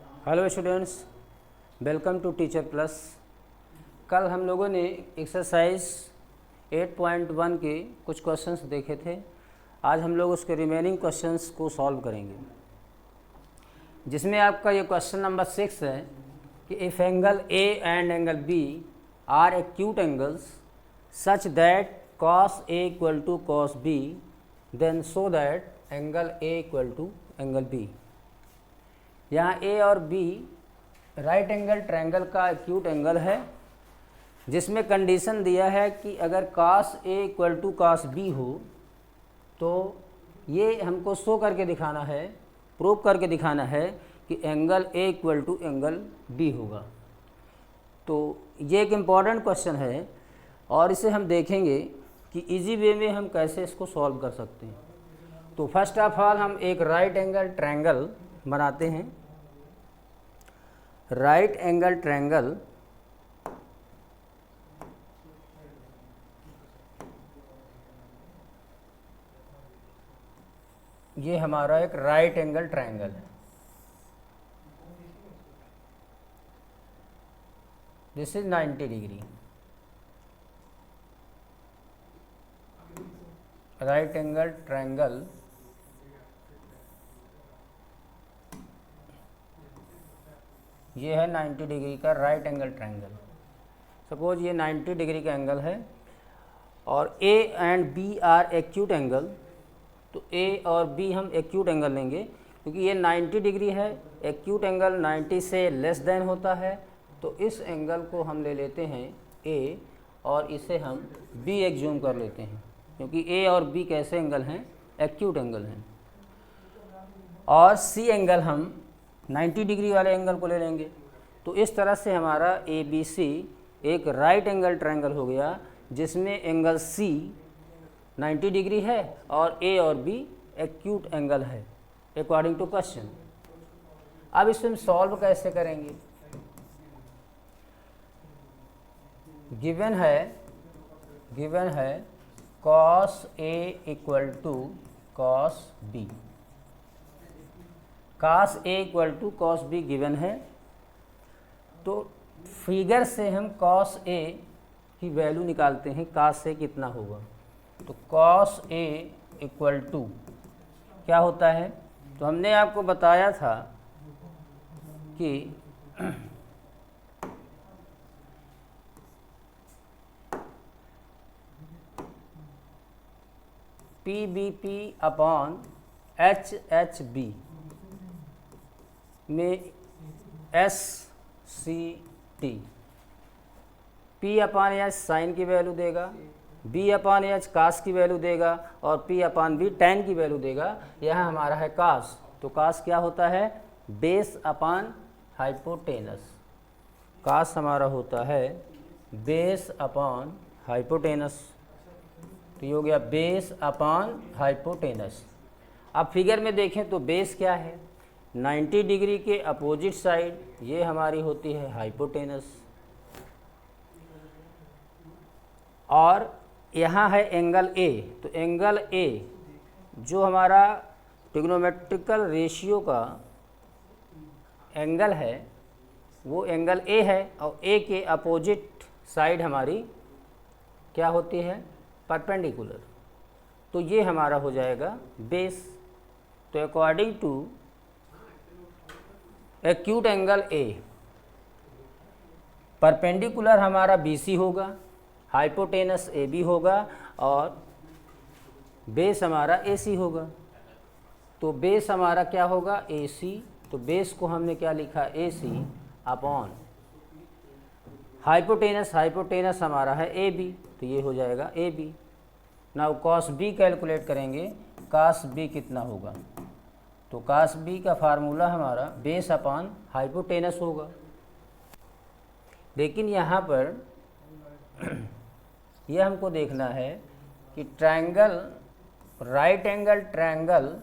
Hello students, welcome to Teacher Plus. कल हम लोगों ने एक्सरसाइज 8.1 के कुछ क्वेश्चंस देखे थे। आज हम लोग उसके रिमेनिंग क्वेश्चंस को सॉल्व करेंगे, जिसमें आपका ये क्वेश्चन नंबर 6 है कि if angle A and angle B are acute angles such that cos A equal to cos B, then show that angle A equal to angle B। यहाँ A और B right angle triangle का acute angle है, जिसमें condition दिया है कि अगर cos A equal to cos B हो तो ये हमको शो करके दिखाना है, प्रूव करके दिखाना है कि angle A equal to angle B होगा। तो ये एक इम्पॉर्टेंट क्वेश्चन है और इसे हम देखेंगे कि इजी वे में हम कैसे इसको सॉल्व कर सकते हैं। तो फर्स्ट ऑफ ऑल हम एक राइट एंगल ट्रायंगल बनाते हैं। राइट एंगल ट्रायंगल ये हमारा एक राइट एंगल ट्रायंगल है। This is 90 degree. Right angle triangle ये है 90 डिग्री का राइट एंगल ट्रायंगल। सपोज ये 90 डिग्री का एंगल है और A and B are acute angle. तो ए और बी हम एक्यूट एंगल लेंगे क्योंकि ये 90 डिग्री है। एक्यूट एंगल 90 से लेस देन होता है, तो इस एंगल को हम ले लेते हैं ए और इसे हम बी एग्ज्यूम कर लेते हैं, क्योंकि ए और बी कैसे एंगल हैं? एक्यूट एंगल हैं। और सी एंगल हम 90 डिग्री वाले एंगल को ले लेंगे। तो इस तरह से हमारा ए बी सी एक राइट एंगल ट्रायंगल हो गया, जिसमें एंगल सी 90 डिग्री है और ए और बी एक्यूट एंगल है अकॉर्डिंग टू क्वेश्चन। अब इसमें सॉल्व कैसे करेंगे? गिवन है cos A equal to cos B। cos A equal to cos B given है, तो फिगर से हम cos A की वैल्यू निकालते हैं। cos A कितना होगा? तो cos A इक्वल टू क्या होता है? तो हमने आपको बताया था कि PBP अपॉन HHB में SCT। P अपान एच साइन की वैल्यू देगा, B अपान एच कास की वैल्यू देगा और P अपान B टैन की वैल्यू देगा। यह हमारा है कास। तो कास क्या होता है? Base upon hypotenuse. कास हमारा होता है बेस अपान हाइपोटेनस। तो ये हो गया बेस अपान हाइपोटेनस। अब फिगर में देखें तो बेस क्या है? 90 डिग्री के अपोजिट साइड ये हमारी होती है हाइपोटेनस, और यहाँ है एंगल ए। तो एंगल ए जो हमारा ट्रिग्नोमेट्रिकल रेशियो का एंगल है वो एंगल ए है, और ए के अपोजिट साइड हमारी क्या होती है? परपेंडिकुलर। तो ये हमारा हो जाएगा बेस। तो according to acute angle A, perpendicular हमारा BC होगा, हाइपोटेनस AB होगा और बेस हमारा AC होगा। तो बेस हमारा क्या होगा? AC। तो बेस को हमने क्या लिखा? AC अपॉन हाइपोटेनस हमारा है AB। तो ये हो जाएगा AB। Now cos B calculate करेंगे। cos B कितना होगा? तो cos B का फार्मूला हमारा बेस अपान हाइपोटेनस होगा। लेकिन यहाँ पर यह हमको देखना है कि ट्रायंगल, राइट एंगल ट्रायंगल,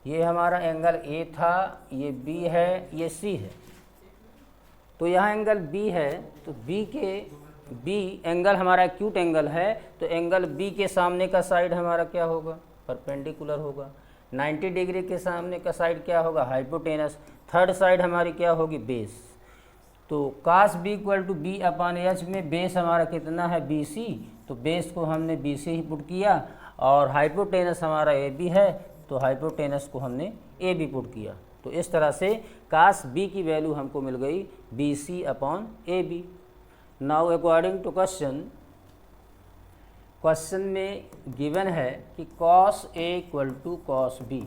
ये हमारा एंगल A था, ये B है, ये C है। तो यहाँ एंगल B है, तो B एंगल हमारा एक्यूट एंगल है, तो एंगल B के सामने का साइड हमारा क्या होगा? परपेंडिकुलर होगा। 90 डिग्री के सामने का साइड क्या होगा? हाइपोटेनस। थर्ड साइड हमारी क्या होगी, बेस। तो cos B equal to B upon H में बेस हमारा कितना है, बी सी, तो बेस को हमने बी सी ही पुट किया, और हाइपोटेनस हमारा ए बी है, तो हाइपोटेनस को हमने ए बी पुट किया। तो इस तरह से कास बी की वैल्यू हमको मिल गई B C upon A B. Now according to question में गिवन है कि cos A equal to cos B,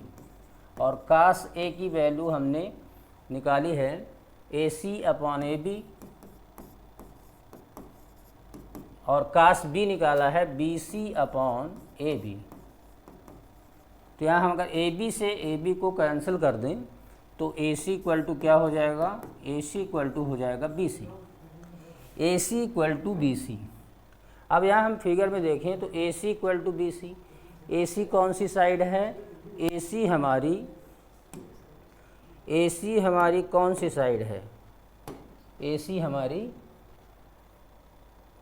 और कास ए की वैल्यू हमने निकाली है ए सी अपॉन ए बी, और कास बी निकाला है B C upon A B. तो यहाँ हम अगर ए बी से ए बी को कैंसिल कर दें तो ए सी इक्वल टू क्या हो जाएगा, ए सी इक्वल टू हो जाएगा B C, A C equal to B C. अब यहाँ हम फिगर में देखें तो A C equal to B C, A C कौन सी साइड है, ए सी हमारी कौन सी साइड है, ए सी हमारी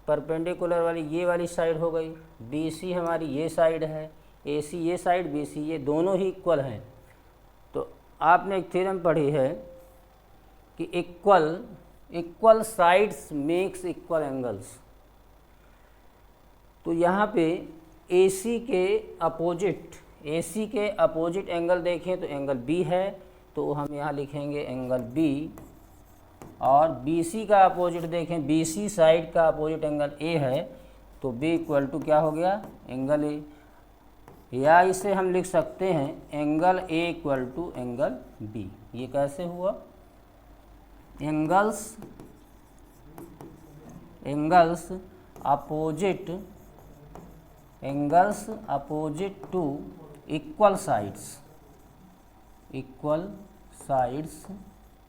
परपेंडिकुलर वाली ये वाली साइड हो गई, बी सी हमारी ये साइड है, ए सी ये साइड, बी सी ये दोनों ही इक्वल हैं। तो आपने एक थ्योरम पढ़ी है कि equal sides makes equal angles. तो यहाँ पे ए सी के अपोजिट एंगल देखें तो एंगल बी है, तो हम यहाँ लिखेंगे एंगल बी, और बी सी का अपोजिट देखें, बी सी साइड का अपोजिट एंगल ए है, तो बी इक्वल टू क्या हो गया, एंगल ए, या इसे हम लिख सकते हैं angle A equal to angle B. ये कैसे हुआ, angles opposite to equal sides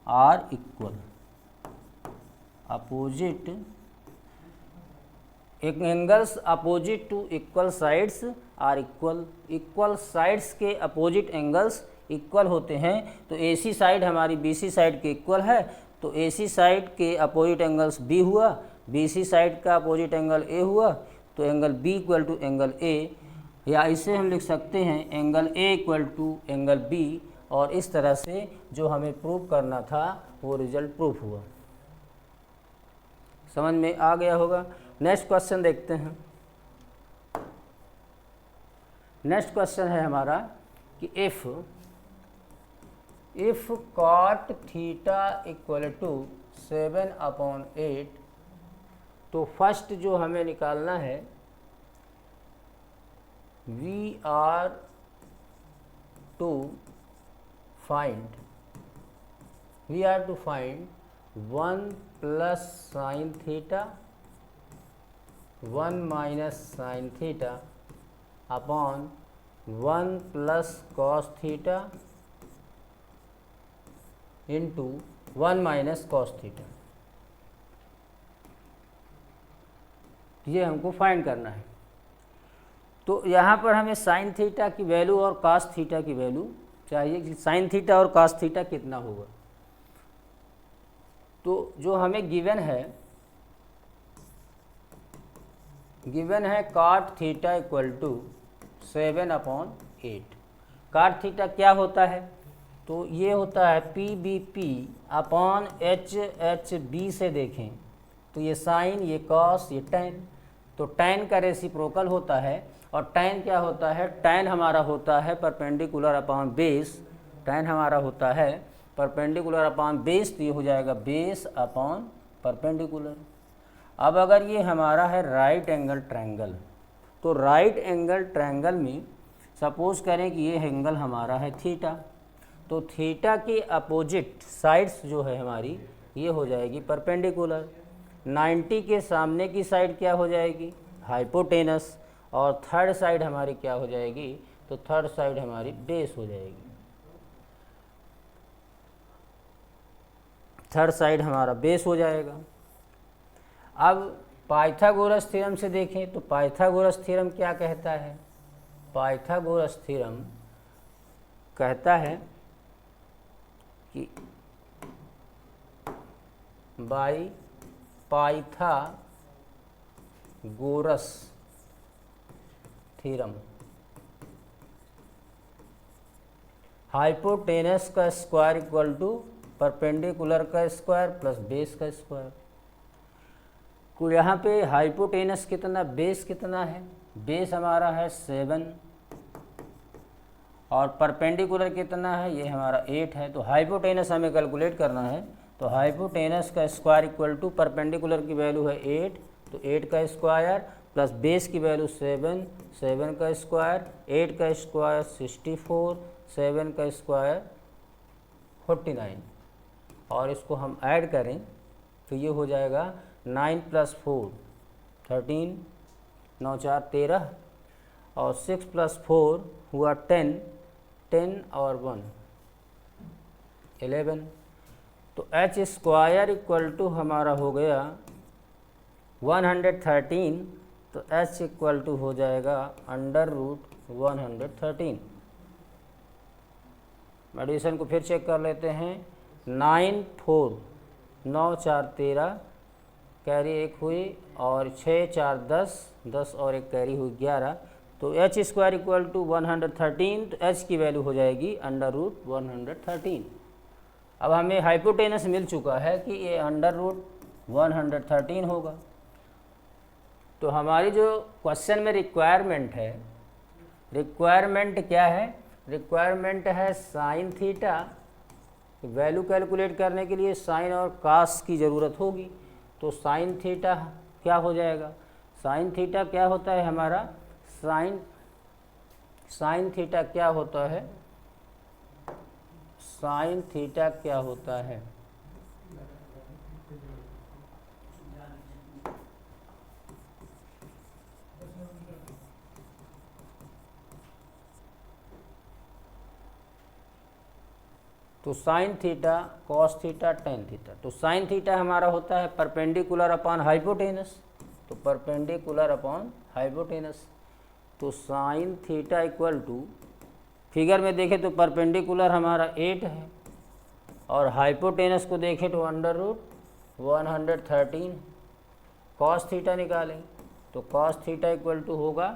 are equal, angles opposite to equal sides are equal. Equal sides के अपोजिट एंगल्स इक्वल होते हैं। तो ए सी साइड हमारी बी सी साइड के equal है, तो ए सी साइड के अपोजिट एंगल्स बी हुआ, बी सी साइड का अपोजिट एंगल ए हुआ, तो angle B equal to angle ए, या इसे हम लिख सकते हैं angle A equal to angle B. और इस तरह से जो हमें प्रूव करना था वो रिजल्ट प्रूफ हुआ। समझ में आ गया होगा। नेक्स्ट क्वेश्चन देखते हैं। नेक्स्ट क्वेश्चन है हमारा कि if cot theta equal to 7/8, तो फर्स्ट जो हमें निकालना है we are to find 1 plus sine theta 1 minus sine theta upon 1 plus cos theta into 1 minus cos theta. ये हमको फाइंड करना है। तो यहाँ पर हमें साइन थीटा की वैल्यू और कॉस थीटा की वैल्यू चाहिए कि साइन थीटा और कॉस थीटा कितना होगा। तो जो हमें गिवन है cot theta equal to 7/8। Cot theta क्या होता है, तो ये होता है P B P upon H B से देखें तो ये साइन, ये कॉस, ये टैन। तो टैन का रेसिप्रोकल होता है, और टैन क्या होता है, टैन हमारा होता है परपेंडिकुलर अपॉन बेस। टैन हमारा होता है परपेंडिकुलर अपॉन बेस, तो ये हो जाएगा बेस अपॉन परपेंडिकुलर। अब अगर ये हमारा है राइट एंगल ट्रायंगल, तो राइट एंगल ट्रायंगल में सपोज करें कि ये एंगल हमारा है थीटा, तो थीटा के अपोजिट साइड्स जो है हमारी ये हो जाएगी परपेंडिकुलर। 90 के सामने की साइड क्या हो जाएगी, हाइपोटेनस, और थर्ड साइड हमारी क्या हो जाएगी, तो थर्ड साइड हमारी बेस हो जाएगी। थर्ड साइड हमारा बेस हो जाएगा। अब पाइथागोरस थ्योरम से देखें तो पाइथागोरस थ्योरम क्या कहता है, पाइथागोरस थ्योरम कहता है कि बाई पाइथागोरस थ्योरम हाइपोटेनस का स्क्वायर इक्वल टू परपेंडिकुलर का स्क्वायर प्लस बेस का स्क्वायर। तो यहाँ पे हाइपोटेनस कितना, बेस कितना है, बेस हमारा है 7 और परपेंडिकुलर कितना है, ये हमारा 8 है। तो हाइपोटेनस हमें कैलकुलेट करना है, तो हाइपोटेनस का स्क्वायर इक्वल टू परपेंडिकुलर की वैल्यू है 8, तो 8 का स्क्वायर प्लस बेस की वैल्यू 7, 7 का स्क्वायर, 8 का स्क्वायर 64, 7 का स्क्वायर 49, और इसको हम ऐड करें तो ये हो जाएगा 9 + 4 13, 9 4 13 और 6 + 4 हुआ 10, 10 और 1 11। तो h स्क्वायर इक्वल टू हमारा हो गया 113, तो h इक्वल टू हो जाएगा √113। एडिशन को फिर चेक कर लेते हैं। 9 4 9 4 13 कैरी 1 हुई और 6 4 10 10 और 1 कैरी हुई 11। तो h स्क्वायर इक्वल टू 113, तो h की वैल्यू हो जाएगी √113। अब हमें हाइपोटेनस मिल चुका है कि ये √113 होगा। तो हमारी जो क्वेश्चन में रिक्वायरमेंट है, रिक्वायरमेंट क्या है, रिक्वायरमेंट है साइन थीटा। वैल्यू कैलकुलेट करने के लिए साइन और कास की ज़रूरत होगी। तो साइन थीटा क्या हो जाएगा, साइन थीटा क्या होता है हमारा, साइन थीटा क्या होता है, साइन थीटा क्या होता है, तो sine theta, cos theta, tan theta. तो साइन थीटा हमारा होता है परपेंडिकुलर अपॉन हाइपोटेनस, तो परपेंडिकुलर अपॉन हाइपोटेनस। तो sine theta equal to, figure में देखें तो परपेंडिकुलर हमारा 8 है और हाइपोटेनस को देखें तो √113। कॉस थीटा निकालें तो कॉस थीटा इक्वल टू होगा,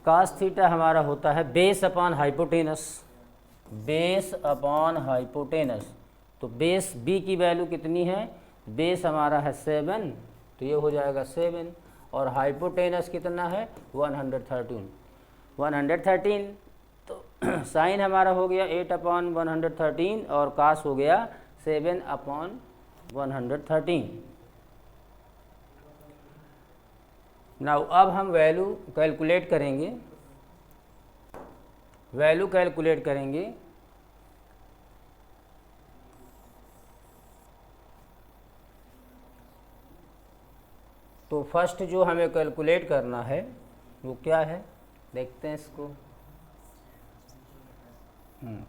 कॉस थीटा हमारा होता है base upon hypotenuse, base upon hypotenuse. तो बेस b की वैल्यू कितनी है, बेस हमारा है 7, तो ये हो जाएगा 7 और हाइपोटेनस कितना है 113। तो साइन हमारा हो गया 8/113 और कास हो गया 7/113। नाउ अब हम वैल्यू कैलकुलेट करेंगे, वैल्यू कैलकुलेट करेंगे। तो फर्स्ट जो हमें कैलकुलेट करना है वो क्या है, देखते हैं इसको।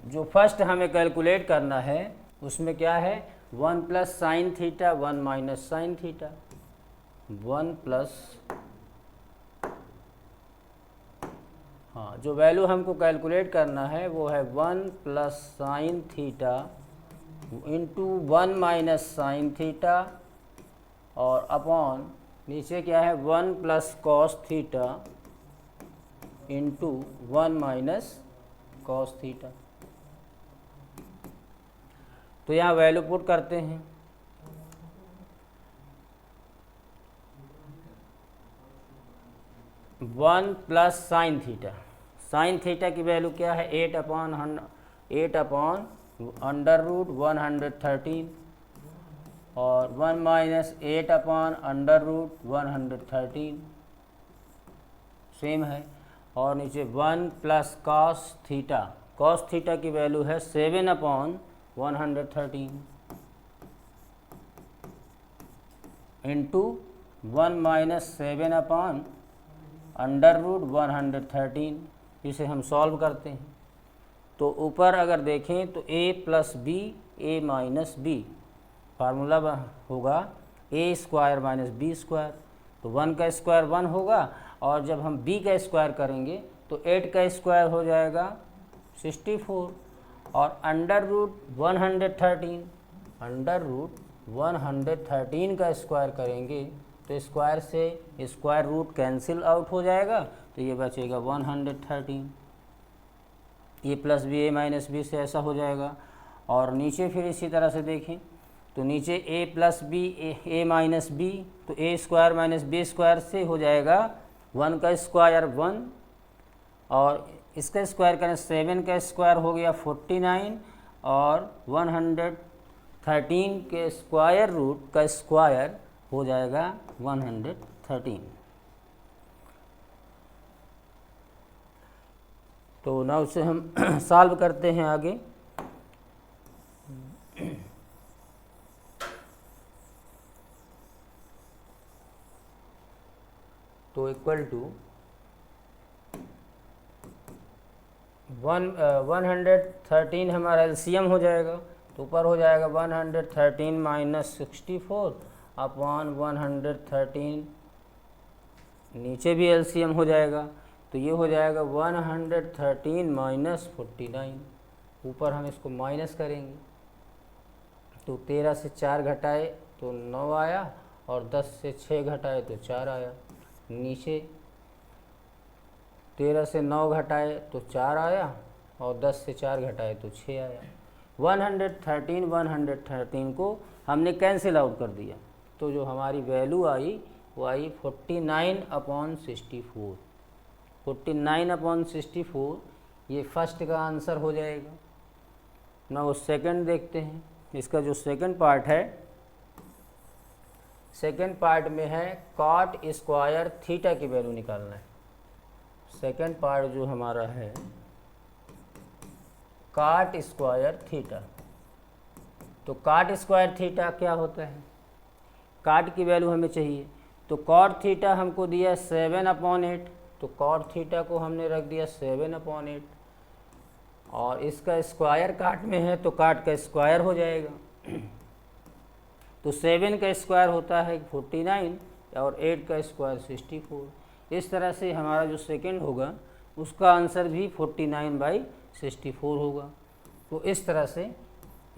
जो फर्स्ट हमें कैलकुलेट करना है उसमें क्या है, 1 + sin theta 1 - sin theta, 1 plus, हाँ जो वैल्यू हमको कैलकुलेट करना है वो है 1 + sin theta into 1 - sin theta और अपॉन नीचे क्या है 1 + cos theta into 1 - cos theta. तो यहाँ वैल्यू पुट करते हैं। One plus sine theta, sign theta की वैल्यू क्या है 8/√113 और 1 - 8/√113 सेम है। और नीचे 1 + cos थीटा, cos थीटा की वैल्यू है 7/113 इंटू 1 - 7/√113। इसे हम सॉल्व करते हैं तो ऊपर अगर देखें तो a + b a - b, formula होगा a² - b²। तो 1 का स्क्वायर 1 होगा और जब हम b का स्क्वायर करेंगे तो 8 का स्क्वायर हो जाएगा 64 और √113 का स्क्वायर करेंगे तो स्क्वायर से स्क्वायर रूट कैंसिल आउट हो जाएगा, तो ये बचेगा 113। a + b a - b से ऐसा हो जाएगा और नीचे फिर इसी तरह से देखें तो नीचे a plus B A minus B, तो A square minus B square से हो जाएगा 1 का स्क्वायर 1, और इसका स्क्वायर करें 7 का स्क्वायर हो गया 49, और 113 के स्क्वायर रूट का स्क्वायर हो जाएगा 113। तो ना उसे हम सॉल्व करते हैं आगे। तो इक्वल टू 113 हमारा एलसीएम हो जाएगा, तो ऊपर हो जाएगा 113 माइनस 64 अपॉन 113, नीचे भी एलसीएम हो जाएगा, तो ये हो जाएगा 113 माइनस 49, ऊपर हम इसको माइनस करेंगे तो 13 से 4 घटाए तो 9 आया, और 10 से 6 घटाए तो 4 आया, नीचे 13 से 9 घटाए तो 4 आया, और 10 से 4 घटाए तो 6 आया। 113 को हमने कैंसिल आउट कर दिया, तो जो हमारी वैल्यू आई वो आई 49/64। 49/64 ये फर्स्ट का आंसर हो जाएगा। ना वो सेकंड देखते हैं, इसका जो सेकंड पार्ट है, सेकंड पार्ट में है कॉट स्क्वायर थीटा की वैल्यू निकालना है। सेकंड पार्ट जो हमारा है कॉट स्क्वायर थीटा, तो कॉट स्क्वायर थीटा क्या होता है, कॉट की वैल्यू हमें चाहिए, तो कॉट थीटा हमको दिया 7/8, तो कॉट थीटा को हमने रख दिया 7/8, और इसका स्क्वायर काट में है तो काट का स्क्वायर हो जाएगा, तो 7 का स्क्वायर होता है 49, और 8 का स्क्वायर 64। इस तरह से हमारा जो सेकंड होगा उसका आंसर भी 49/64 होगा। तो इस तरह से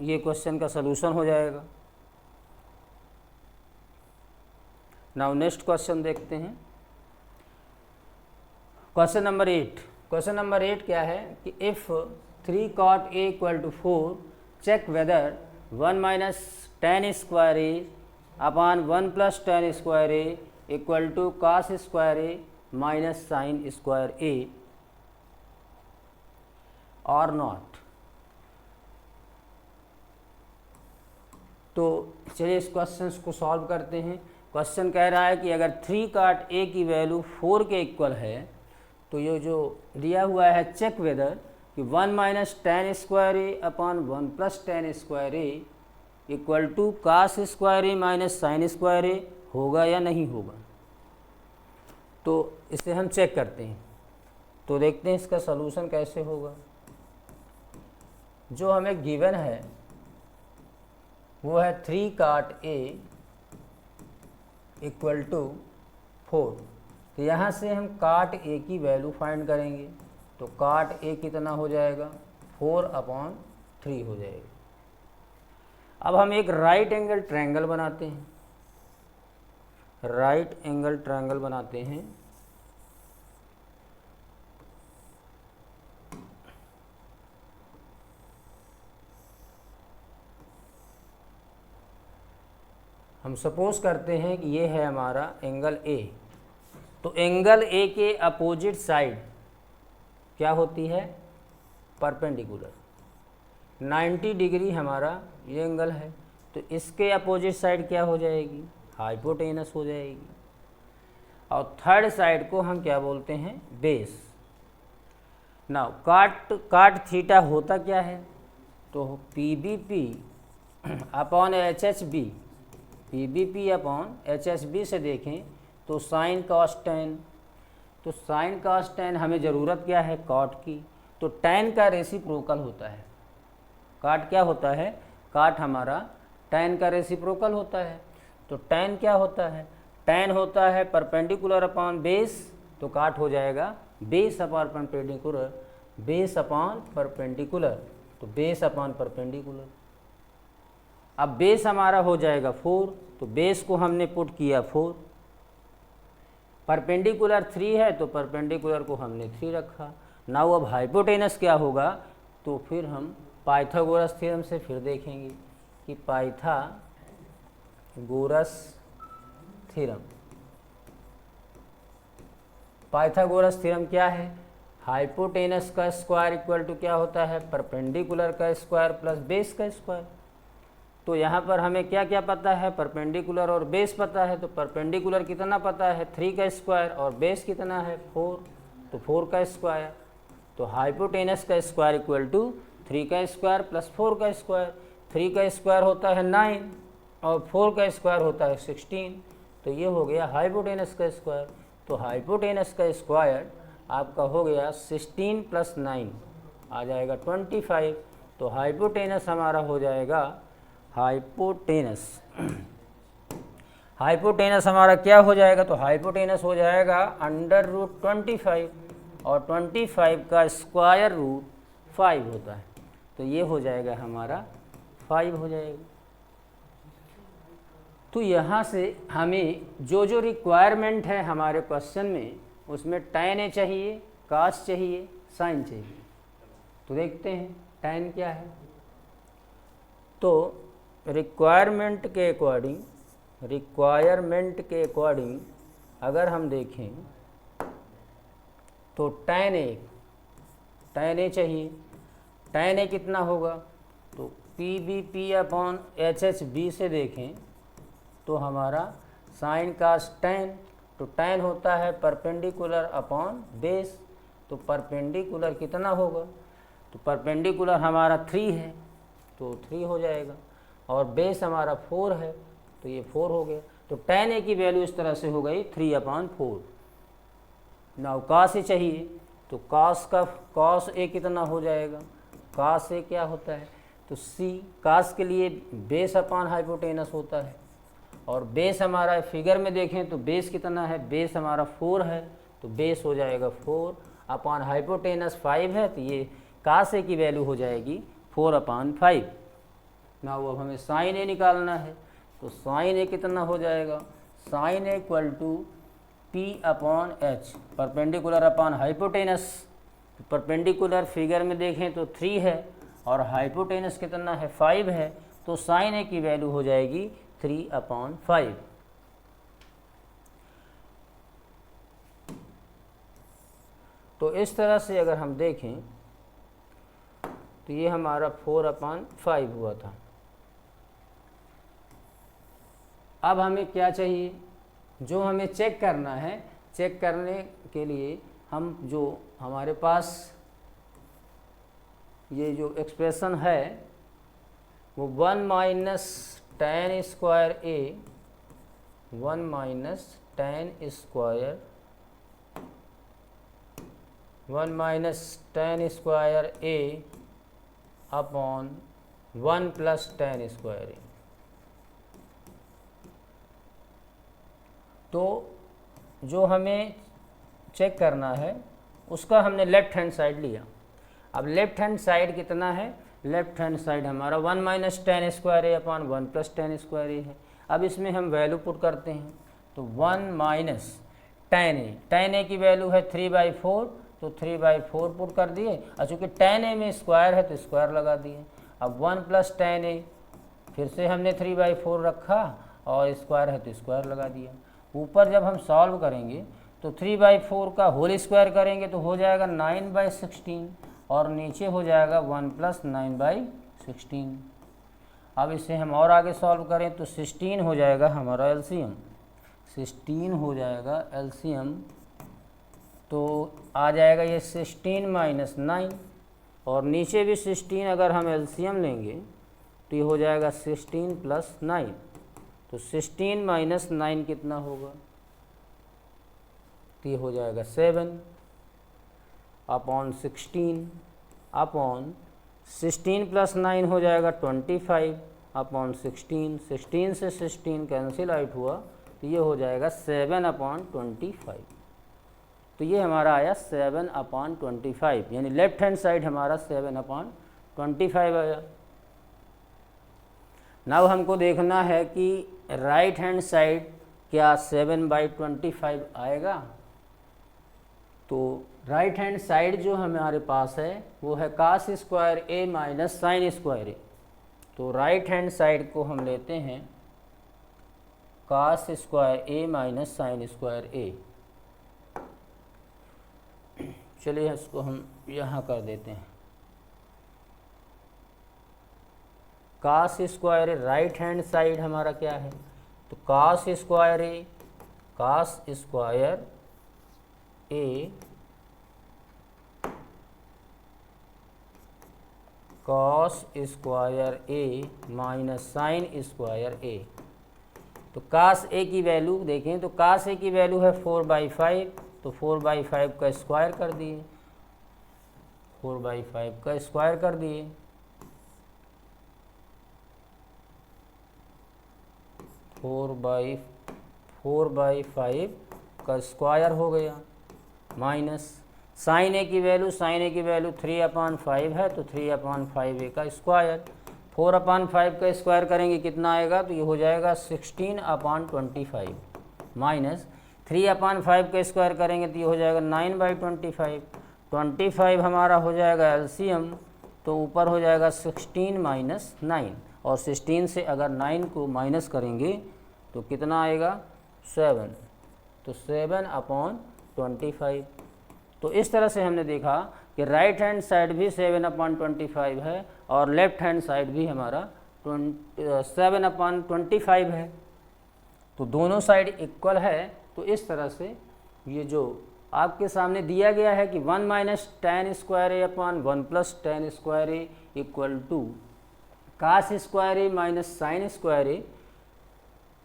ये क्वेश्चन का सलूशन हो जाएगा। नाउ नेक्स्ट क्वेश्चन देखते हैं, क्वेश्चन नंबर 8। क्वेश्चन नंबर 8 क्या है कि if 3 cot A = 4 check whether 1 - tan square A upon 1 + tan square A equal to cos square A minus sine square A और नॉट। तो चलिए इस क्वेश्चन को सॉल्व करते हैं। क्वेश्चन कह रहा है कि अगर 3 cot A की वैल्यू 4 के इक्वल है, तो ये जो दिया हुआ है चेक वेदर कि 1 - tan square A upon 1 + tan square A equal to cos square A minus sine square A होगा या नहीं होगा। तो इसे हम चेक करते हैं, तो देखते हैं इसका सलूशन कैसे होगा। जो हमें गिवन है वो है 3 cot A इक्वल टू 4, तो यहाँ से हम cot A की वैल्यू फाइंड करेंगे, तो cot A कितना हो जाएगा 4/3 हो जाएगा। अब हम एक राइट एंगल ट्रायंगल बनाते हैं, राइट एंगल ट्रायंगल बनाते हैं। हम सपोज करते हैं कि ये है हमारा एंगल A, तो एंगल A के अपोजिट साइड क्या होती है परपेंडिकुलर। 90 डिग्री हमारा ये एंगल है, तो इसके अपोजिट साइड क्या हो जाएगी हाइपोटेनस हो जाएगी, और थर्ड साइड को हम क्या बोलते हैं बेस। नाउ काट थीटा होता क्या है, तो PBP upon HHB, PBP upon HHB से देखें तो साइन कॉस टैन, तो साइन कॉस टैन हमें ज़रूरत क्या है कॉट की, तो टैन का रेसिप्रोकल होता है। काट क्या होता है, काट हमारा टैन का रेसिप्रोकल होता है। तो टैन क्या होता है, टैन होता है परपेंडिकुलर अपॉन बेस, तो काट हो जाएगा base upon perpendicular, base upon perpendicular, तो बेस अपॉन परपेंडिकुलर। अब बेस हमारा हो जाएगा 4, तो बेस को हमने पुट किया 4, परपेंडिकुलर 3 है तो परपेंडिकुलर को हमने 3 रखा। नाउ अब हाइपोटेनस क्या होगा, तो फिर हम पाइथागोरस थ्योरम से फिर देखेंगे कि पाइथागोरस थ्योरम क्या है? हाइपोटेनस का स्क्वायर इक्वल टू क्या होता है? परपेंडिकुलर का स्क्वायर प्लस बेस का स्क्वायर। तो यहाँ पर हमें क्या क्या पता है? परपेंडिकुलर और बेस पता है। तो परपेंडिकुलर कितना पता है? 3 का स्क्वायर, और बेस कितना है? 4, तो 4 का स्क्वायर। तो हाइपोटेनस का स्क्वायर इक्वल टू 3 का स्क्वायर प्लस 4 का स्क्वायर। 3 का स्क्वायर होता है 9 और 4 का स्क्वायर होता है 16। तो ये हो गया हाइपोटेनस का स्क्वायर। तो हाइपोटेनस का स्क्वायर आपका हो गया 16 प्लस 9 आ जाएगा 25। तो हाइपोटेनस हमारा हो जाएगा, हाइपोटेनस हमारा क्या हो जाएगा? तो हाइपोटेनस हो जाएगा √25, और 25 का स्क्वायर रूट 5 होता है। तो ये हो जाएगा हमारा 5 हो जाएगा। तो यहाँ से हमें जो जो रिक्वायरमेंट है हमारे क्वेश्चन में, उसमें tan ए चाहिए, cos चाहिए, sin चाहिए। तो देखते हैं tan क्या है। तो रिक्वायरमेंट के अकॉर्डिंग अगर हम देखें तो tan ए चाहिए। tan ए कितना होगा? तो PBP/HHB से देखें तो हमारा साइन कास tan, तो tan होता है परपेंडिकुलर अपॉन बेस। तो परपेंडिकुलर कितना होगा? तो परपेंडिकुलर हमारा 3 है, तो 3 हो जाएगा, और बेस हमारा 4 है, तो ये 4 हो गया। तो tan ए की वैल्यू इस तरह से हो गई 3/4। नाउ cos ए चाहिए, तो cos ए कितना हो जाएगा? cos ए क्या होता है? तो cos के लिए बेस अपॉन हाइपोटेनस होता है, और बेस हमारा फिगर में देखें तो बेस कितना है? बेस हमारा 4 है, तो बेस हो जाएगा 4 अपॉन हाइपोटेनस 5 है, तो ये cos ए की वैल्यू हो जाएगी 4/5। ना वो अब हमें साइन ए निकालना है, तो साइन ए कितना हो जाएगा? Sine A equal to P/H, perpendicular upon hypotenuse. Perpendicular figure में देखें तो 3 है, और हाइपोटेनस कितना है? 5 है, तो साइन ए की वैल्यू हो जाएगी 3/5। तो इस तरह से अगर हम देखें तो ये हमारा 4/5 हुआ था। अब हमें क्या चाहिए? जो हमें चेक करना है, चेक करने के लिए हम जो हमारे पास ये जो एक्सप्रेशन है वो 1 minus tan square A, 1 minus tan square A upon 1 plus tan square ए। तो जो हमें चेक करना है उसका हमने लेफ्ट हैंड साइड लिया। अब लेफ्ट हैंड साइड कितना है? लेफ्ट हैंड साइड हमारा 1 minus tan square A upon 1 plus tan square ए है। अब इसमें हम वैल्यू पुट करते हैं, तो 1 माइनस tan ए की वैल्यू है 3/4, तो 3/4 पुट कर दिए, और चूँकि tan ए में स्क्वायर है तो स्क्वायर लगा दिए। अब 1 प्लस tan ए, फिर से हमने 3/4 रखा, और स्क्वायर है तो स्क्वायर लगा दिया। ऊपर जब हम सॉल्व करेंगे तो 3/4 का होल स्क्वायर करेंगे तो हो जाएगा 9/16, और नीचे हो जाएगा 1 प्लस 9/16। अब इसे हम और आगे सॉल्व करें तो 16 हो जाएगा हमारा एलसीएम, 16 हो जाएगा एलसीएम। तो आ जाएगा ये 16 माइनस 9, और नीचे भी 16 अगर हम एलसीएम लेंगे तो ये हो जाएगा 16 प्लस 9। तो 16 माइनस 9 कितना होगा? तो ये हो जाएगा 7 अपॉन 16 अपॉन 16 प्लस 9 हो जाएगा 25 अपॉन 16, 16 से 16 कैंसिल आउट हुआ, तो ये हो जाएगा 7/25। तो ये हमारा आया 7/25, यानी लेफ्ट हैंड साइड हमारा 7/25 आया। नाउ हमको देखना है कि राइट हैंड साइड क्या 7/25 आएगा। तो राइट हैंड साइड जो हमारे पास है वो है cos square A minus sine square ए। तो राइट हैंड साइड को हम लेते हैं cos square A minus sine square ए। चलिए इसको हम यहाँ कर देते हैं। cos square right hand side हमारा क्या है, तो cos square A cos square A minus sine square ए। तो cos ए की वैल्यू देखें तो cos ए की वैल्यू है 4/5, तो 4/5 का स्क्वायर कर दिए, 4/5 का स्क्वायर कर दिए, 4/5 का स्क्वायर हो गया, माइनस साइन ए की वैल्यू 3/5 है, तो 3/5 ए का स्क्वायर, 4/5 का स्क्वायर करेंगे कितना आएगा, तो ये हो जाएगा 16/25, माइनस 3/5 का स्क्वायर करेंगे तो ये हो जाएगा 9/25, 25 हमारा हो जाएगा एलसीएम, तो ऊपर हो जाएगा 16 माइनस 9, और 16 से अगर 9 को माइनस करेंगे तो कितना आएगा 7, तो 7/25। तो इस तरह से हमने देखा कि राइट हैंड साइड भी 7/25 है और लेफ्ट हैंड साइड भी हमारा 7/25 है, तो दोनों साइड इक्वल है। तो इस तरह से ये जो आपके सामने दिया गया है कि 1 minus tan square A upon 1 plus tan square A equal to cos square A minus sine square A,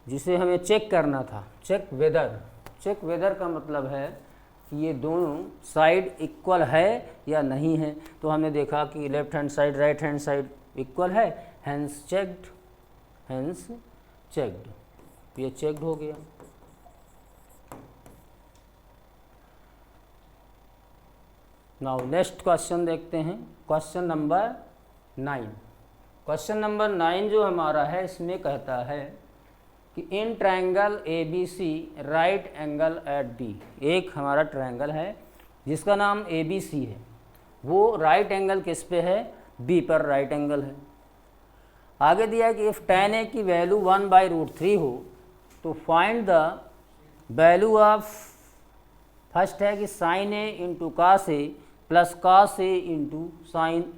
जिसे हमें चेक करना था, चेक वेदर का मतलब है कि ये दोनों साइड इक्वल है या नहीं है। तो हमने देखा कि left hand side right hand side equal है, हैंस चेक्ड, ये चेक्ड हो गया। नाउ नेक्स्ट क्वेश्चन देखते हैं, क्वेश्चन नंबर 9। क्वेश्चन नंबर 9 जो हमारा है इसमें कहता है कि in triangle A B C right angle at B, एक हमारा ट्रायंगल है जिसका नाम ए बी सी है, वो राइट एंगल किस पे है, बी पर राइट एंगल है। आगे दिया है कि इफ़ tan ए की वैल्यू 1/√3 हो तो find the value of, first है कि साइन ए इंटू कास ए प्लस कास ए इंटू साइन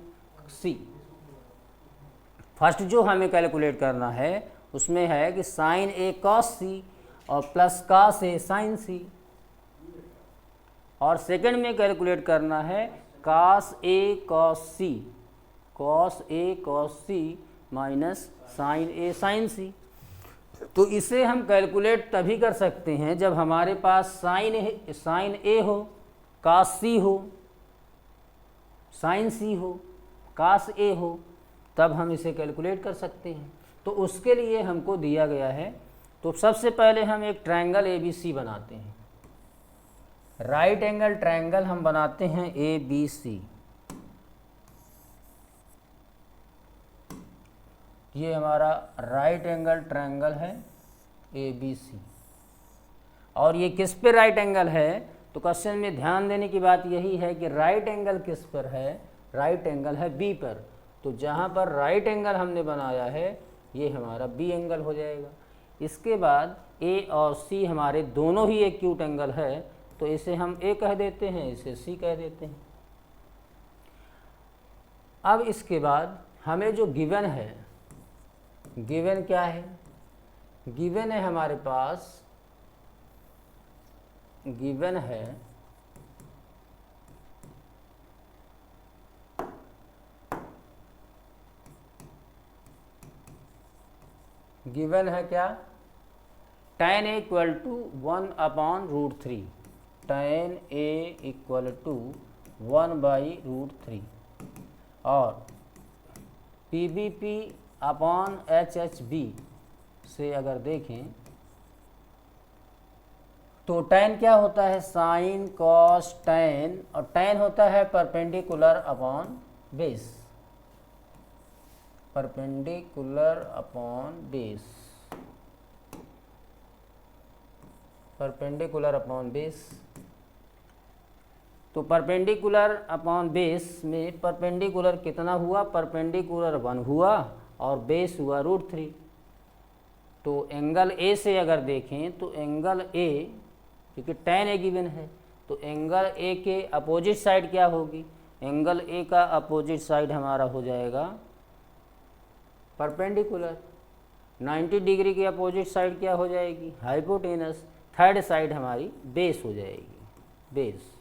सी। फर्स्ट जो हमें कैलकुलेट करना है उसमें है कि साइन ए कॉस सी और प्लस कॉस ए साइन सी, और सेकंड में कैलकुलेट करना है cos A cos C minus sign A sign सी। तो इसे हम कैलकुलेट तभी कर सकते हैं जब हमारे पास साइन ए हो, कॉस सी हो, साइन सी हो, कॉस ए हो, तब हम इसे कैलकुलेट कर सकते हैं। तो उसके लिए हमको दिया गया है, तो सबसे पहले हम एक ट्रायंगल ए बी सी बनाते हैं, राइट एंगल ट्रायंगल हम बनाते हैं ए बी सी। ये हमारा राइट एंगल ट्रायंगल है ए बी सी, और ये किस पे राइट एंगल है, तो क्वेश्चन में ध्यान देने की बात यही है कि राइट एंगल किस पर है, राइट एंगल है बी पर। तो जहाँ पर राइट एंगल हमने बनाया है ये हमारा बी एंगल हो जाएगा। इसके बाद ए और सी हमारे दोनों ही एक्यूट एंगल है, तो इसे हम ए कह देते हैं, इसे सी कह देते हैं। अब इसके बाद हमें जो गिवन है, गिवन क्या है, गिवन है हमारे पास, गिवन है गिवन है क्या, tan A equal to 1/√3, tan A equal to 1/√3, और PBP अपॉन HHB से अगर देखें तो tan क्या होता है, साइन कॉस tan, और tan होता है perpendicular upon base, perpendicular upon base, perpendicular upon base. तो परपेंडिकुलर अपॉन बेस में परपेंडिकुलर कितना हुआ, परपेंडिकुलर 1 हुआ और बेस हुआ √3। तो एंगल ए से अगर देखें तो एंगल ए, क्योंकि tan ए गिवन है, तो एंगल ए के अपोजिट साइड क्या होगी, एंगल ए का अपोजिट साइड हमारा हो जाएगा परपेंडिकुलर। 90 डिग्री के अपोजिट साइड क्या हो जाएगी, हाइपोटेनस। थर्ड साइड हमारी बेस हो जाएगी, बेस,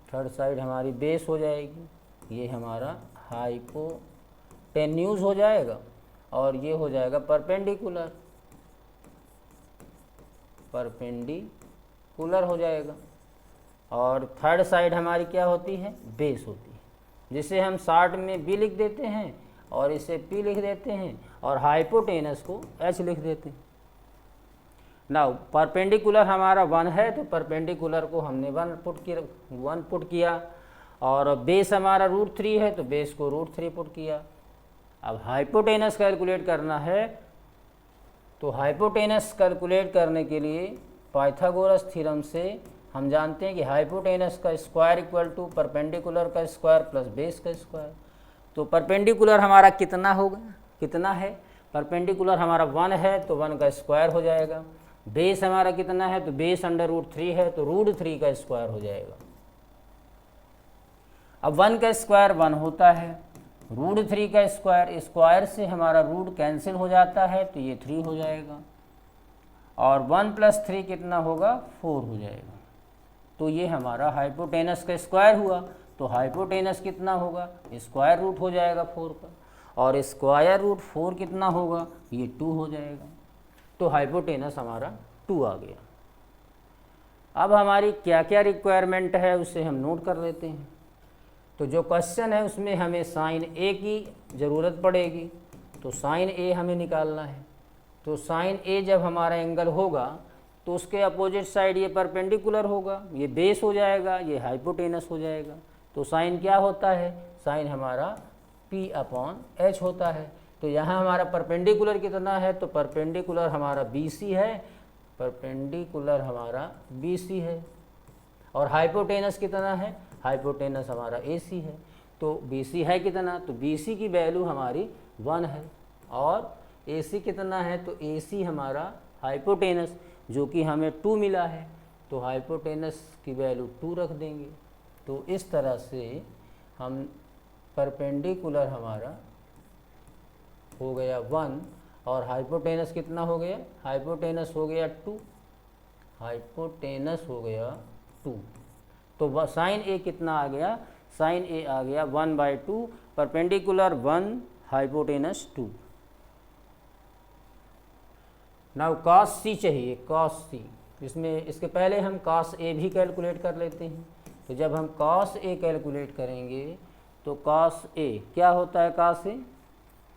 थर्ड साइड हमारी बेस हो जाएगी। ये हमारा हाइपोटेन्यूज हो जाएगा और ये हो जाएगा परपेंडिकुलर, परपेंडिकुलर हो जाएगा। और थर्ड साइड हमारी क्या होती है, बेस होती है, जिसे हम शॉर्ट में बी लिख देते हैं और इसे पी लिख देते हैं और हाइपोटेनस को एच लिख देते हैं। नाउ परपेंडिकुलर हमारा 1 है तो परपेंडिकुलर को हमने 1 पुट किया और बेस हमारा √3 है तो बेस को √3 पुट किया। अब हाइपोटेनस कैलकुलेट करना है, तो हाइपोटेनस कैलकुलेट करने के लिए पाइथागोरस थ्योरम से हम जानते हैं कि हाइपोटेनस का स्क्वायर इक्वल टू परपेंडिकुलर का स्क्वायर प्लस बेस का स्क्वायर। तो परपेंडिकुलर हमारा कितना होगा, कितना है, परपेंडिकुलर हमारा 1 है तो 1 का स्क्वायर हो जाएगा। बेस हमारा कितना है, तो बेस अंडर √3 है तो √3 का स्क्वायर हो जाएगा। अब 1 का स्क्वायर 1 होता है, √3 का स्क्वायर, स्क्वायर से हमारा रूट कैंसिल हो जाता है तो ये 3 हो जाएगा और 1 + 3 कितना होगा, 4 हो जाएगा। तो ये हमारा हाइपोटेनस का स्क्वायर हुआ। तो हाइपोटेनस कितना होगा, स्क्वायर रूट हो जाएगा 4 का, और स्क्वायर रूट 4 कितना होगा, ये 2 हो जाएगा। तो हाइपोटेनस हमारा 2 आ गया। अब हमारी क्या क्या रिक्वायरमेंट है उसे हम नोट कर लेते हैं। तो जो क्वेश्चन है उसमें हमें साइन ए की ज़रूरत पड़ेगी, तो साइन ए हमें निकालना है। तो साइन ए जब हमारा एंगल होगा तो उसके अपोजिट साइड ये परपेंडिकुलर होगा, ये बेस हो जाएगा, ये हाइपोटेनस हो जाएगा। तो साइन क्या होता है, साइन हमारा P/H होता है। तो यहाँ हमारा परपेंडिकुलर कितना है, तो परपेंडिकुलर हमारा BC है, परपेंडिकुलर हमारा BC है। और हाइपोटेनस कितना है, हाइपोटेनस हमारा AC है। तो BC है कितना, तो BC की वैल्यू हमारी 1 है और AC कितना है, तो AC हमारा हाइपोटेनस जो कि हमें 2 मिला है, तो हाइपोटेनस की वैल्यू 2 रख देंगे। तो इस तरह से हम परपेंडिकुलर हमारा हो गया 1 और हाइपोटेनस कितना हो गया, हाइपोटेनस हो गया 2, हाइपोटेनस हो गया 2। तो साइन ए कितना आ गया, साइन ए आ गया 1/2, perpendicular 1, hypotenuse 2। Now cos C चाहिए, cos C, इसमें इसके पहले हम cos A भी कैलकुलेट कर लेते हैं। तो जब हम cos A कैलकुलेट करेंगे तो cos A क्या होता है, cos A,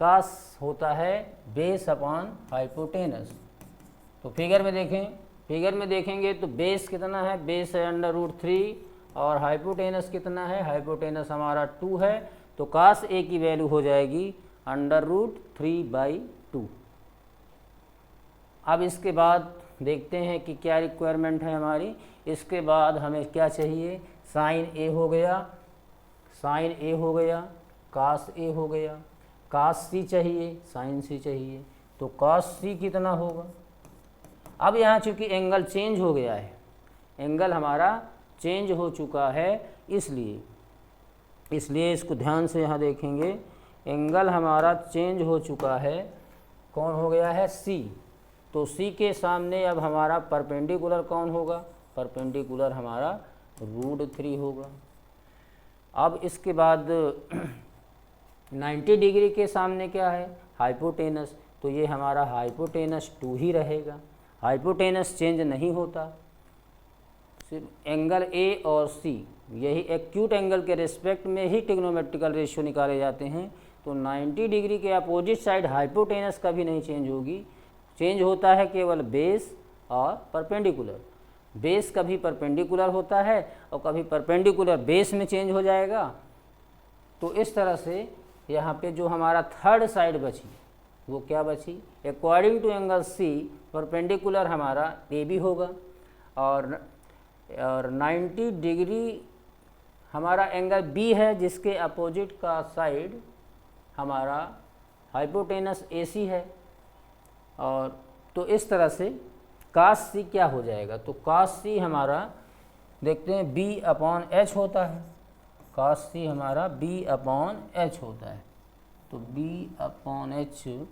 cos होता है बेस अपॉन हाइपोटेनस। तो फिगर में देखें, फिगर में देखेंगे तो बेस कितना है, बेस है अंडर √3 और हाइपोटेनस कितना है, हाइपोटेनस हमारा 2 है। तो cos A की वैल्यू हो जाएगी अंडर √3/2। अब इसके बाद देखते हैं कि क्या रिक्वायरमेंट है हमारी। इसके बाद हमें क्या चाहिए, साइन ए हो गया, साइन ए हो गया, cos A हो गया, cos C चाहिए, साइन C चाहिए। तो cos C कितना होगा। अब यहाँ चूँकि एंगल चेंज हो गया है, एंगल हमारा चेंज हो चुका है, इसलिए इसको ध्यान से यहाँ देखेंगे। एंगल हमारा चेंज हो चुका है, कौन हो गया है, C। तो C के सामने अब हमारा परपेंडिकुलर कौन होगा, परपेंडिकुलर हमारा √3 होगा। अब इसके बाद 90 डिग्री के सामने क्या है, हाइपोटेनस। तो ये हमारा हाइपोटेनस 2 ही रहेगा, हाइपोटेनस चेंज नहीं होता। सिर्फ एंगल A और C, यही एक्यूट एंगल के रिस्पेक्ट में ही ट्रिग्नोमेट्रिकल रेशियो निकाले जाते हैं। तो 90 डिग्री के अपोजिट साइड हाइपोटेनस कभी नहीं चेंज होगी, चेंज होता है केवल बेस और परपेंडिकुलर। बेस कभी परपेंडिकुलर होता है और कभी परपेंडिकुलर बेस में चेंज हो जाएगा। तो इस तरह से यहाँ पे जो हमारा थर्ड साइड बची वो क्या बची, according to angle C perpendicular हमारा AB होगा और और 90 डिग्री हमारा एंगल बी है, जिसके अपोजिट का साइड हमारा हाइपोटेनस AC है। और तो इस तरह से cos C क्या हो जाएगा, तो cos C हमारा देखते हैं B/H होता है। cos C हमारा B/H होता है, तो B/H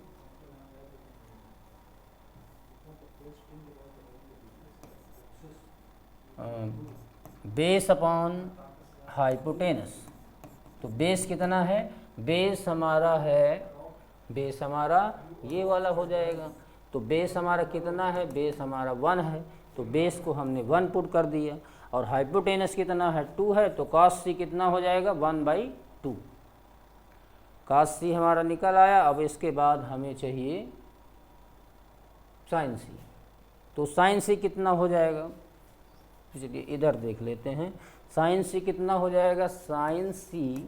बेस अपॉन हाइपोटेनस। तो बेस कितना है, बेस हमारा ये वाला हो जाएगा। तो बेस हमारा कितना है, बेस हमारा 1 है, तो बेस को हमने 1 पुट कर दिया। और हाइपोटेनस कितना है, 2 है, तो cos C कितना हो जाएगा, 1/2। cos C हमारा निकल आया। अब इसके बाद हमें चाहिए sin C। तो sin C कितना हो जाएगा, चलिए इधर देख लेते हैं। sin C कितना हो जाएगा, sin C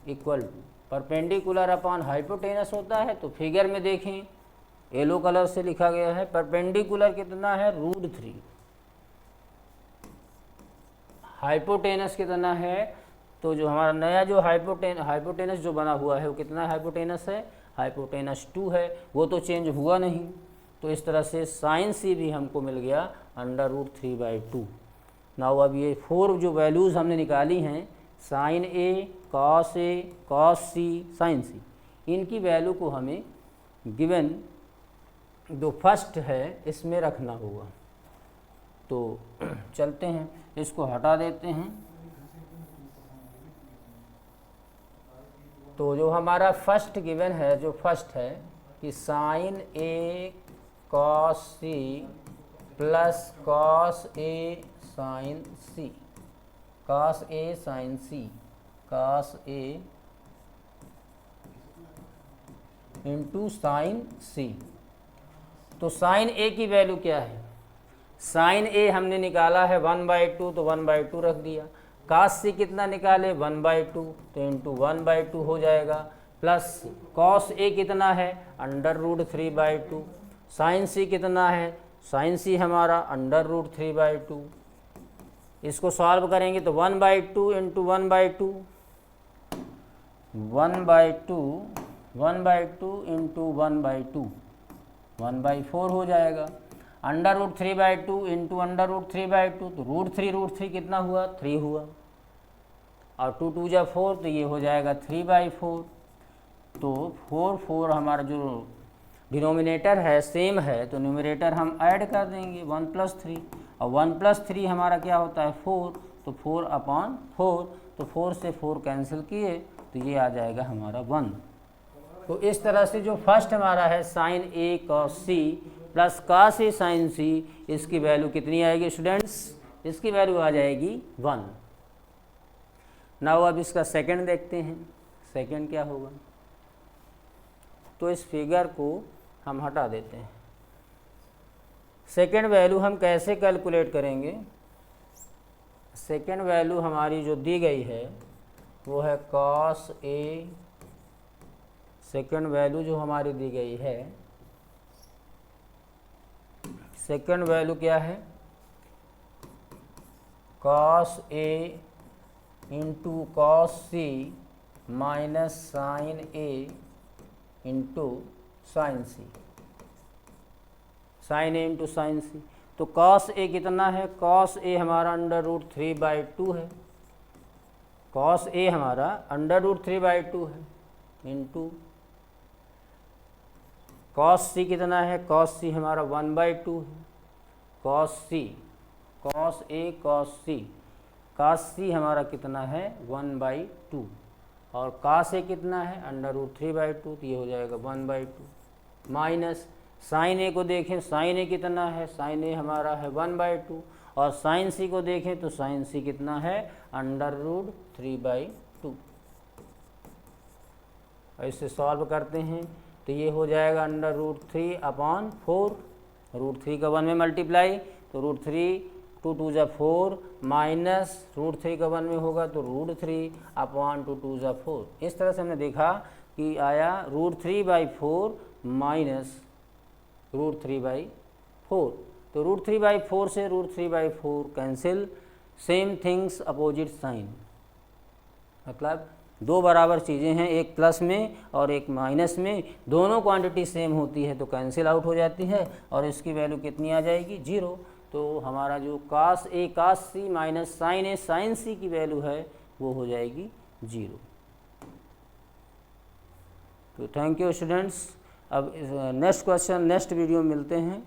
equal to perpendicular upon hypotenuse होता है। तो फिगर में देखें येलो कलर से लिखा गया है, परपेंडिकुलर कितना है, √3, हाइपोटेनस कितना है, तो जो हमारा नया जो हाइपोटेनस जो बना हुआ है वो कितना हाइपोटेनस है, हाइपोटेनस 2 है, वो तो चेंज हुआ नहीं। तो इस तरह से sin C भी हमको मिल गया √3/2। नाउ अब ये 4 जो वैल्यूज़ हमने निकाली हैं, sin A, cos C, sin C, इनकी वैल्यू को हमें गिवन जो फर्स्ट है इसमें रखना होगा। तो चलते हैं, इसको हटा देते हैं। तो जो हमारा फर्स्ट गिवन है, जो फर्स्ट है कि sin A cos C plus cos A sin C, cos A sin C, cos A into sin C। तो sin A की वैल्यू क्या है, sin A हमने निकाला है 1/2, तो 1/2 रख दिया। cos C कितना निकाले, 1/2, तो इंटू 1/2 हो जाएगा। प्लस cos A कितना है, √3/2। sin C कितना है, sin C हमारा √3/2। इसको सॉल्व करेंगे तो 1/2 इंटू 1/2, 1/2 इंटू 1/2, 1/4 हो जाएगा। √3/2 इंटू √3/2, तो √3 कितना हुआ, 3 हुआ। और 2 2 जा 4, तो ये हो जाएगा 3/4। तो 4 हमारा जो डिनोमिनेटर है सेम है, तो न्यूमरेटर हम ऐड कर देंगे 1 + 3, और 1 + 3 हमारा क्या होता है, 4, तो 4/4, तो 4 से 4 कैंसिल किए, तो ये आ जाएगा हमारा 1। तो इस तरह से जो फर्स्ट हमारा है sin A cos C plus cos A sin C, इसकी वैल्यू कितनी आएगी स्टूडेंट्स, इसकी वैल्यू आ जाएगी 1। नाउ अब इसका सेकंड देखते हैं, सेकंड क्या होगा। तो इस फिगर को हम हटा देते हैं। सेकंड वैल्यू हम कैसे कैलकुलेट करेंगे, सेकंड वैल्यू हमारी जो दी गई है वो है cos A, सेकंड वैल्यू जो हमारी दी गई है, सेकंड वैल्यू क्या है, cos A into cos C minus sin A into sin C, sin A into sin C। तो cos A कितना है, cos A हमारा √3/2 है, cos A हमारा √3/2 है, इंटू cos C कितना है, cos C हमारा 1/2 है, cos A cos C हमारा कितना है 1/2, और cos A कितना है √3/2, तो ये हो जाएगा 1/2। माइनस sin A को देखें, sin A कितना है, sin A हमारा है 1/2, और sin C को देखें तो sin C कितना है √3/2। ऐसे सॉल्व करते हैं तो ये हो जाएगा √3/4, √3 का 1 में मल्टीप्लाई, तो √3 2 2 जा 4 माइनस √3 का 1 में होगा तो √3/2 2 जा 4। इस तरह से हमने देखा कि आया √3/4 माइनस √3/4, तो √3/4 से √3/4 cancel, same things opposite sine, मतलब दो बराबर चीज़ें हैं, एक प्लस में और एक माइनस में, दोनों क्वांटिटी सेम होती है तो कैंसिल आउट हो जाती है और इसकी वैल्यू कितनी आ जाएगी, 0। तो हमारा जो cos A cos C minus sine A sine C की वैल्यू है वो हो जाएगी 0। तो थैंक यू स्टूडेंट्स। अब नेक्स्ट क्वेश्चन नेक्स्ट वीडियो में मिलते हैं।